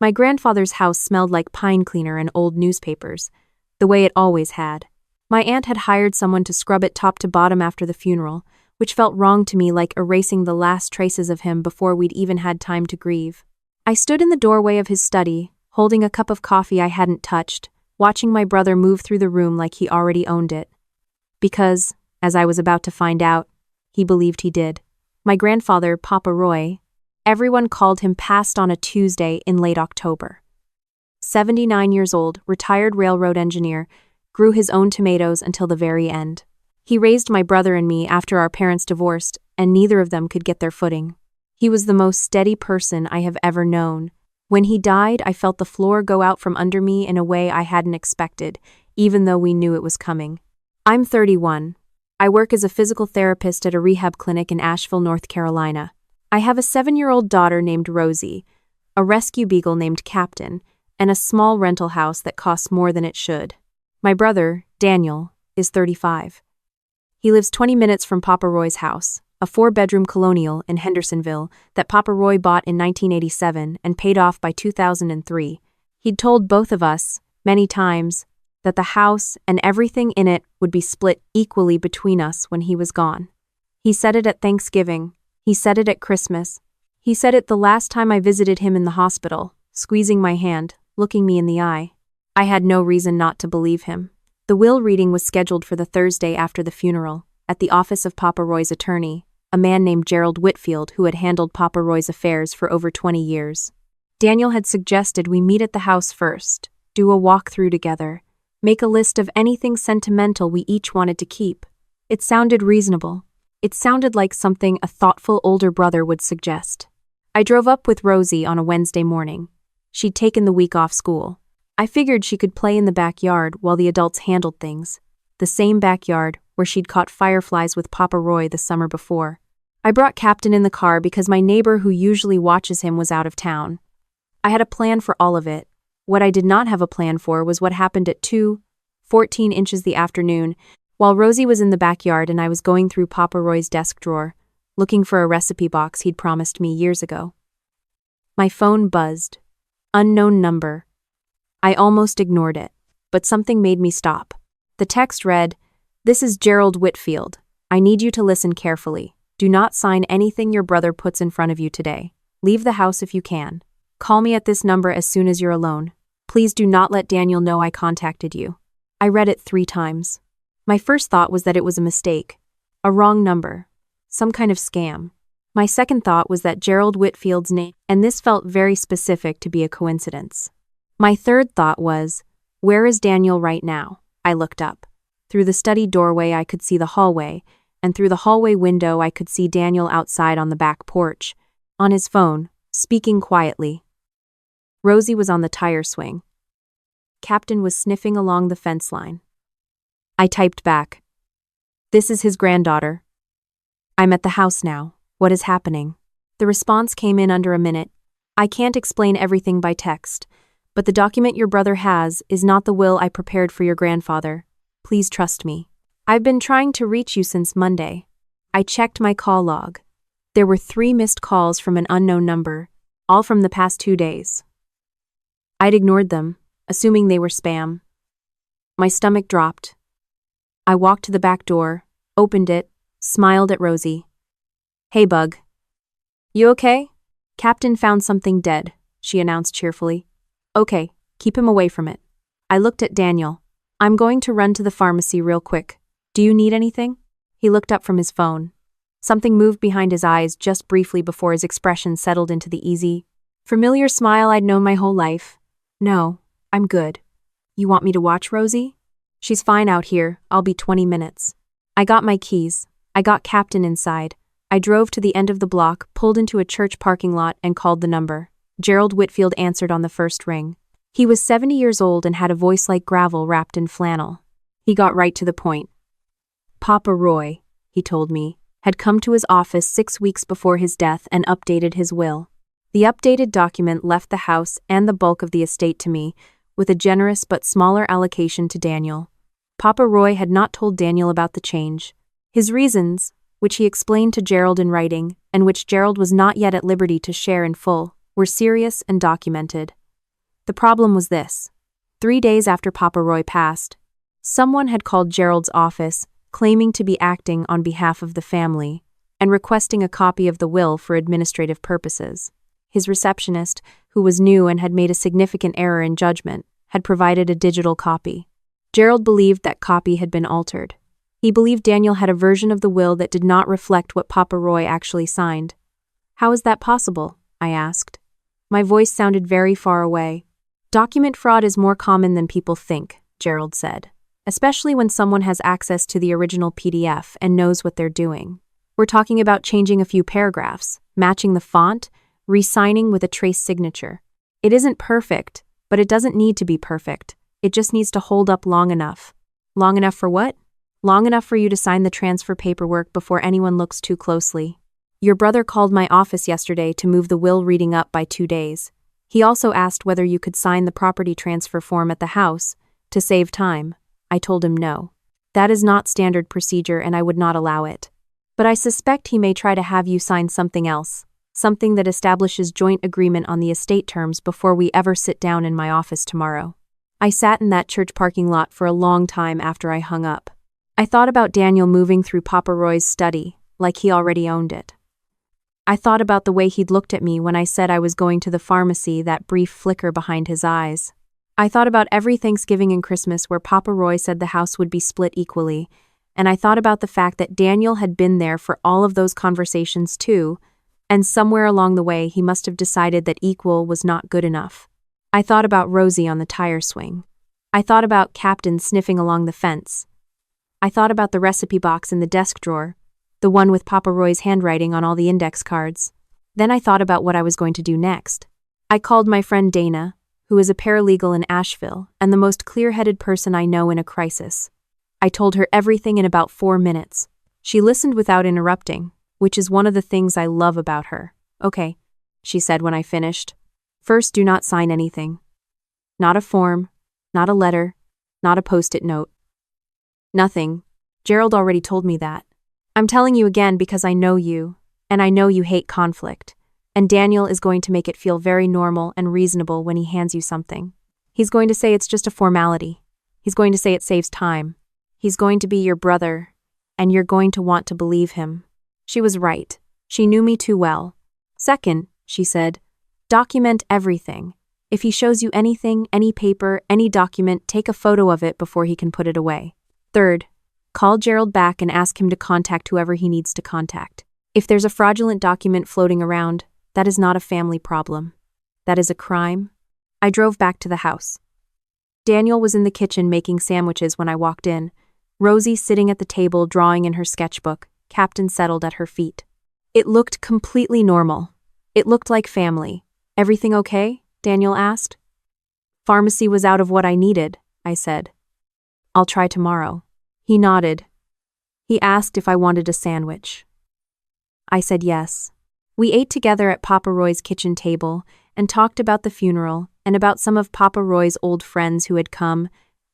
My grandfather's house smelled like pine cleaner and old newspapers, the way it always had. My aunt had hired someone to scrub it top to bottom after the funeral, which felt wrong to me, like erasing the last traces of him before we'd even had time to grieve. I stood in the doorway of his study, holding a cup of coffee I hadn't touched, watching my brother move through the room like he already owned it. Because, as I was about to find out, he believed he did. My grandfather, Papa Roy, everyone called him, passed on a Tuesday in late October. 79 years old, retired railroad engineer, grew his own tomatoes until the very end. He raised my brother and me after our parents divorced, and neither of them could get their footing. He was the most steady person I have ever known. When he died, I felt the floor go out from under me in a way I hadn't expected, even though we knew it was coming. I'm 31. I work as a physical therapist at a rehab clinic in Asheville, North Carolina. I have a 7-year-old daughter named Rosie, a rescue beagle named Captain, and a small rental house that costs more than it should. My brother, Daniel, is 35. He lives 20 minutes from Papa Roy's house, a 4-bedroom colonial in Hendersonville that Papa Roy bought in 1987 and paid off by 2003. He'd told both of us, many times, that the house and everything in it would be split equally between us when he was gone. He said it at Thanksgiving. He said it at Christmas. He said it the last time I visited him in the hospital, squeezing my hand, looking me in the eye. I had no reason not to believe him. The will reading was scheduled for the Thursday after the funeral, at the office of Papa Roy's attorney, a man named Gerald Whitfield who had handled Papa Roy's affairs for over 20 years. Daniel had suggested we meet at the house first, do a walkthrough together, make a list of anything sentimental we each wanted to keep. It sounded reasonable. It sounded like something a thoughtful older brother would suggest. I drove up with Rosie on a Wednesday morning. She'd taken the week off school. I figured she could play in the backyard while the adults handled things, the same backyard where she'd caught fireflies with Papa Roy the summer before. I brought Captain in the car because my neighbor who usually watches him was out of town. I had a plan for all of it. What I did not have a plan for was what happened at 2:14 the afternoon, while Rosie was in the backyard and I was going through Papa Roy's desk drawer, looking for a recipe box he'd promised me years ago. My phone buzzed. Unknown number. I almost ignored it, but something made me stop. The text read, "This is Gerald Whitfield. I need you to listen carefully. Do not sign anything your brother puts in front of you today. Leave the house if you can. Call me at this number as soon as you're alone. Please do not let Daniel know I contacted you." I read it 3 times. My first thought was that it was a mistake, a wrong number, some kind of scam. My second thought was that Gerald Whitfield's name, and this felt very specific to be a coincidence. My third thought was, where is Daniel right now? I looked up. Through the study doorway I could see the hallway, and through the hallway window I could see Daniel outside on the back porch, on his phone, speaking quietly. Rosie was on the tire swing. Captain was sniffing along the fence line. I typed back, "This is his granddaughter. I'm at the house now. What is happening?" The response came in under a minute. "I can't explain everything by text, but the document your brother has is not the will I prepared for your grandfather. Please trust me. I've been trying to reach you since Monday." I checked my call log. There were 3 missed calls from an unknown number, all from the past 2 days. I'd ignored them, assuming they were spam. My stomach dropped. I walked to the back door, opened it, smiled at Rosie. "Hey, Bug. You okay?" "Captain found something dead," she announced cheerfully. "Okay, keep him away from it." I looked at Daniel. "I'm going to run to the pharmacy real quick. Do you need anything?" He looked up from his phone. Something moved behind his eyes just briefly before his expression settled into the easy, familiar smile I'd known my whole life. "No, I'm good. You want me to watch Rosie?" "She's fine out here. I'll be 20 minutes. I got my keys. I got Captain inside. I drove to the end of the block, pulled into a church parking lot, and called the number. Gerald Whitfield answered on the first ring. He was 70 years old and had a voice like gravel wrapped in flannel. He got right to the point. Papa Roy, he told me, had come to his office 6 weeks before his death and updated his will. The updated document left the house and the bulk of the estate to me, with a generous but smaller allocation to Daniel. Papa Roy had not told Daniel about the change. His reasons, which he explained to Gerald in writing, and which Gerald was not yet at liberty to share in full, were serious and documented. The problem was this. 3 days after Papa Roy passed, someone had called Gerald's office, claiming to be acting on behalf of the family, and requesting a copy of the will for administrative purposes. His receptionist, who was new and had made a significant error in judgment, had provided a digital copy. Gerald believed that copy had been altered. He believed Daniel had a version of the will that did not reflect what Papa Roy actually signed. "How is that possible?" I asked. My voice sounded very far away. "Document fraud is more common than people think," Gerald said, "especially when someone has access to the original PDF and knows what they're doing. We're talking about changing a few paragraphs, matching the font, re-signing with a trace signature. It isn't perfect, but it doesn't need to be perfect. It just needs to hold up long enough." "Long enough for what?" "Long enough for you to sign the transfer paperwork before anyone looks too closely. Your brother called my office yesterday to move the will reading up by 2 days. He also asked whether you could sign the property transfer form at the house to save time. I told him no. That is not standard procedure and I would not allow it. But I suspect he may try to have you sign something else, something that establishes joint agreement on the estate terms before we ever sit down in my office tomorrow." I sat in that church parking lot for a long time after I hung up. I thought about Daniel moving through Papa Roy's study, like he already owned it. I thought about the way he'd looked at me when I said I was going to the pharmacy, that brief flicker behind his eyes. I thought about every Thanksgiving and Christmas where Papa Roy said the house would be split equally, and I thought about the fact that Daniel had been there for all of those conversations too, and somewhere along the way he must have decided that equal was not good enough. I thought about Rosie on the tire swing. I thought about Captain sniffing along the fence. I thought about the recipe box in the desk drawer, the one with Papa Roy's handwriting on all the index cards. Then I thought about what I was going to do next. I called my friend Dana, who is a paralegal in Asheville and the most clear-headed person I know in a crisis. I told her everything in about 4 minutes. She listened without interrupting, which is one of the things I love about her. "Okay," she said when I finished. "First, do not sign anything. Not a form, not a letter, not a post-it note. Nothing. Gerald already told me that. I'm telling you again because I know you, and I know you hate conflict, and Daniel is going to make it feel very normal and reasonable when he hands you something. He's going to say it's just a formality. He's going to say it saves time. He's going to be your brother, and you're going to want to believe him." She was right. She knew me too well. "Second," she said, "document everything. If he shows you anything, any paper, any document, take a photo of it before he can put it away. Third, call Gerald back and ask him to contact whoever he needs to contact. If there's a fraudulent document floating around, that is not a family problem. That is a crime." I drove back to the house. Daniel was in the kitchen making sandwiches when I walked in. Rosie sitting at the table drawing in her sketchbook, Captain settled at her feet. It looked completely normal. It looked like family. "Everything okay?" Daniel asked. "Pharmacy was out of what I needed," I said. "I'll try tomorrow." He nodded. He asked if I wanted a sandwich. I said yes. We ate together at Papa Roy's kitchen table and talked about the funeral and about some of Papa Roy's old friends who had come,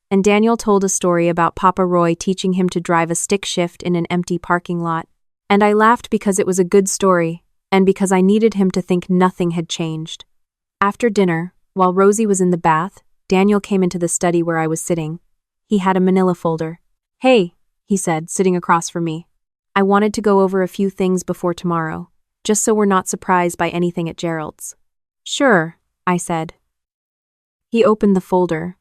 and Daniel told a story about Papa Roy teaching him to drive a stick shift in an empty parking lot, and I laughed because it was a good story and because I needed him to think nothing had changed. After dinner, while Rosie was in the bath, Daniel came into the study where I was sitting. He had a manila folder. "Hey," he said, sitting across from me. "I wanted to go over a few things before tomorrow, just so we're not surprised by anything at Gerald's." "Sure," I said. He opened the folder.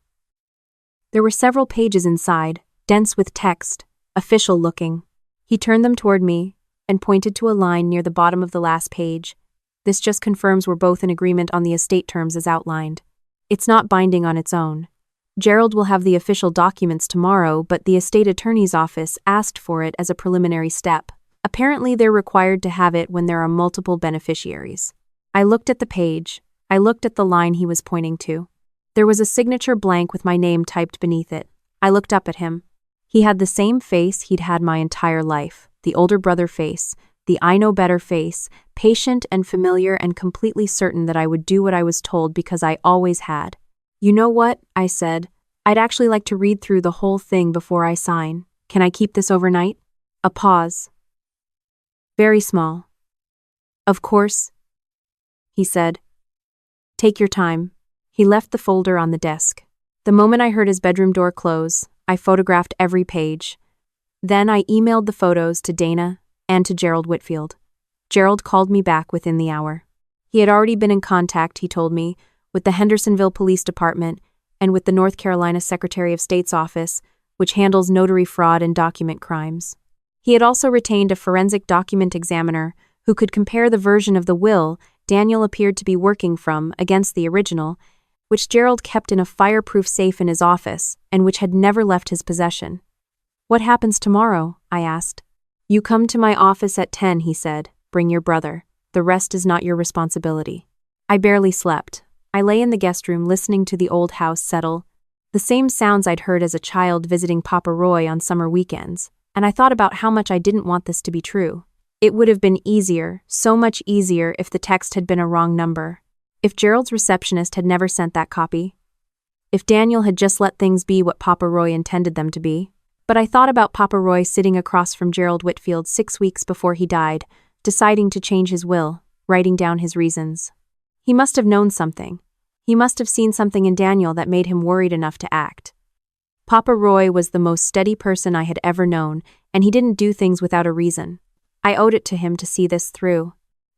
There were several pages inside, dense with text, official-looking. He turned them toward me and pointed to a line near the bottom of the last page. "This just confirms we're both in agreement on the estate terms as outlined. It's not binding on its own. Gerald will have the official documents tomorrow, but the estate attorney's office asked for it as a preliminary step. Apparently they're required to have it when there are multiple beneficiaries." I looked at the page. I looked at the line he was pointing to. There was a signature blank with my name typed beneath it. I looked up at him. He had the same face he'd had my entire life, the older brother face, the I know better face, patient and familiar and completely certain that I would do what I was told because I always had. "You know what?" I said. "I'd actually like to read through the whole thing before I sign. Can I keep this overnight?" A pause. Very small. "Of course," he said. "Take your time. He left the folder on the desk. The moment I heard his bedroom door close, I photographed every page. Then I emailed the photos to Dana and to Gerald Whitfield. Gerald called me back within the hour. He had already been in contact, he told me, with the Hendersonville Police Department and with the North Carolina Secretary of State's office, which handles notary fraud and document crimes. He had also retained a forensic document examiner who could compare the version of the will Daniel appeared to be working from against the original, which Gerald kept in a fireproof safe in his office and which had never left his possession. "What happens tomorrow?" I asked. "You come to my office at 10, he said. "Bring your brother. The rest is not your responsibility." I barely slept. I lay in the guest room listening to the old house settle, the same sounds I'd heard as a child visiting Papa Roy on summer weekends, and I thought about how much I didn't want this to be true. It would have been easier, so much easier, if the text had been a wrong number. If Gerald's receptionist had never sent that copy. If Daniel had just let things be what Papa Roy intended them to be. But I thought about Papa Roy sitting across from Gerald Whitfield 6 weeks before he died, deciding to change his will, writing down his reasons. He must have known something. He must have seen something in Daniel that made him worried enough to act. Papa Roy was the most steady person I had ever known, and he didn't do things without a reason. I owed it to him to see this through.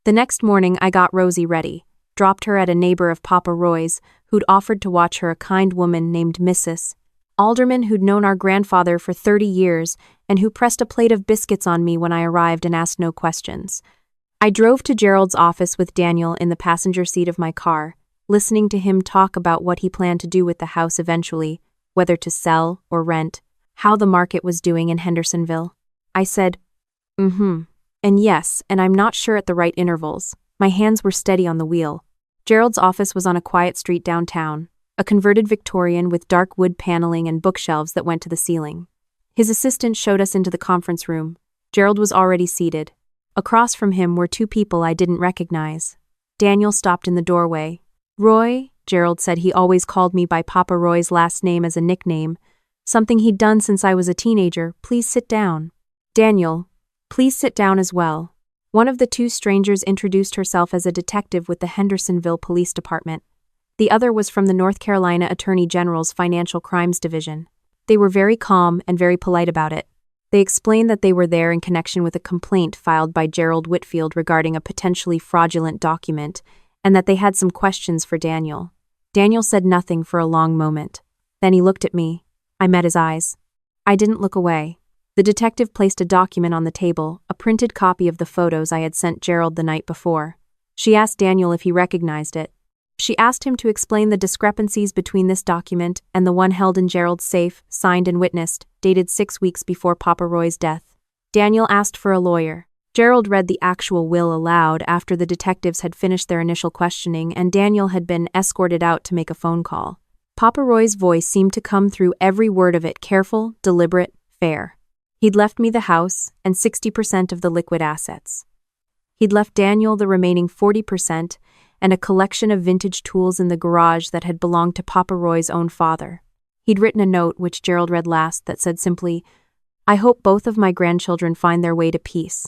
The next morning I got Rosie ready, dropped her at a neighbor of Papa Roy's who'd offered to watch her, a kind woman named Mrs. Alderman who'd known our grandfather for 30 years and who pressed a plate of biscuits on me when I arrived and asked no questions. I drove to Gerald's office with Daniel in the passenger seat of my car, listening to him talk about what he planned to do with the house eventually, whether to sell or rent, how the market was doing in Hendersonville. I said, and yes, and I'm not sure at the right intervals. My hands were steady on the wheel. Gerald's office was on a quiet street downtown, a converted Victorian with dark wood paneling and bookshelves that went to the ceiling. His assistant showed us into the conference room. Gerald was already seated. Across from him were two people I didn't recognize. Daniel stopped in the doorway. "Roy," Gerald said. He always called me by Papa Roy's last name as a nickname, something he'd done since I was a teenager. "Please sit down." "Daniel, please sit down as well." One of the two strangers introduced herself as a detective with the Hendersonville Police Department. The other was from the North Carolina Attorney General's Financial Crimes Division. They were very calm and very polite about it. They explained that they were there in connection with a complaint filed by Gerald Whitfield regarding a potentially fraudulent document, and that they had some questions for Daniel. Daniel said nothing for a long moment. Then he looked at me. I met his eyes. I didn't look away. The detective placed a document on the table, a printed copy of the photos I had sent Gerald the night before. She asked Daniel if he recognized it. She asked him to explain the discrepancies between this document and the one held in Gerald's safe, signed and witnessed, dated 6 weeks before Papa Roy's death. Daniel asked for a lawyer. Gerald read the actual will aloud after the detectives had finished their initial questioning and Daniel had been escorted out to make a phone call. Papa Roy's voice seemed to come through every word of it, careful, deliberate, fair. He'd left me the house and 60% of the liquid assets. He'd left Daniel the remaining 40% and a collection of vintage tools in the garage that had belonged to Papa Roy's own father. He'd written a note, which Gerald read last, that said simply, "I hope both of my grandchildren find their way to peace.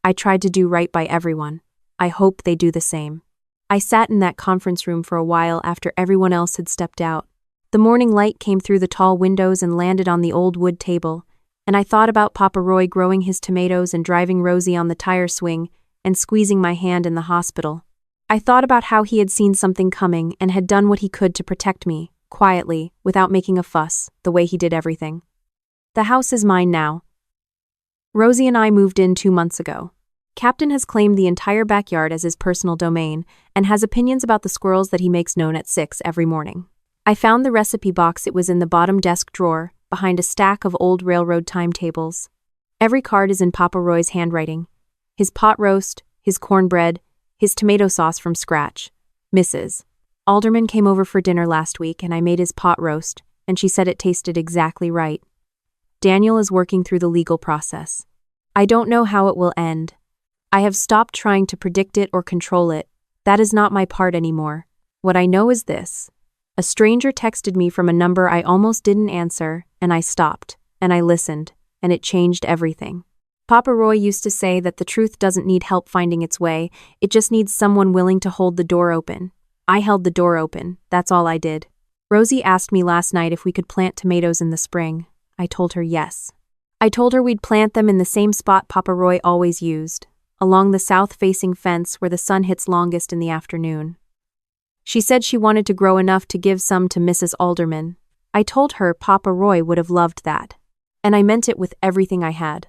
I tried to do right by everyone. I hope they do the same." I sat in that conference room for a while after everyone else had stepped out. The morning light came through the tall windows and landed on the old wood table, and I thought about Papa Roy growing his tomatoes and driving Rosie on the tire swing and squeezing my hand in the hospital. I thought about how he had seen something coming and had done what he could to protect me, quietly, without making a fuss, the way he did everything. The house is mine now. Rosie and I moved in 2 months ago. Captain has claimed the entire backyard as his personal domain and has opinions about the squirrels that he makes known at 6 every morning. I found the recipe box. It was in the bottom desk drawer, behind a stack of old railroad timetables. Every card is in Papa Roy's handwriting. His pot roast, his cornbread, his tomato sauce from scratch. Mrs. Alderman came over for dinner last week and I made his pot roast, and she said it tasted exactly right. Daniel is working through the legal process. I don't know how it will end. I have stopped trying to predict it or control it. That is not my part anymore. What I know is this. A stranger texted me from a number I almost didn't answer, and I stopped, and I listened, and it changed everything. Papa Roy used to say that the truth doesn't need help finding its way, it just needs someone willing to hold the door open. I held the door open, that's all I did. Rosie asked me last night if we could plant tomatoes in the spring. I told her yes. I told her we'd plant them in the same spot Papa Roy always used, along the south-facing fence where the sun hits longest in the afternoon. She said she wanted to grow enough to give some to Mrs. Alderman. I told her Papa Roy would have loved that. And I meant it with everything I had.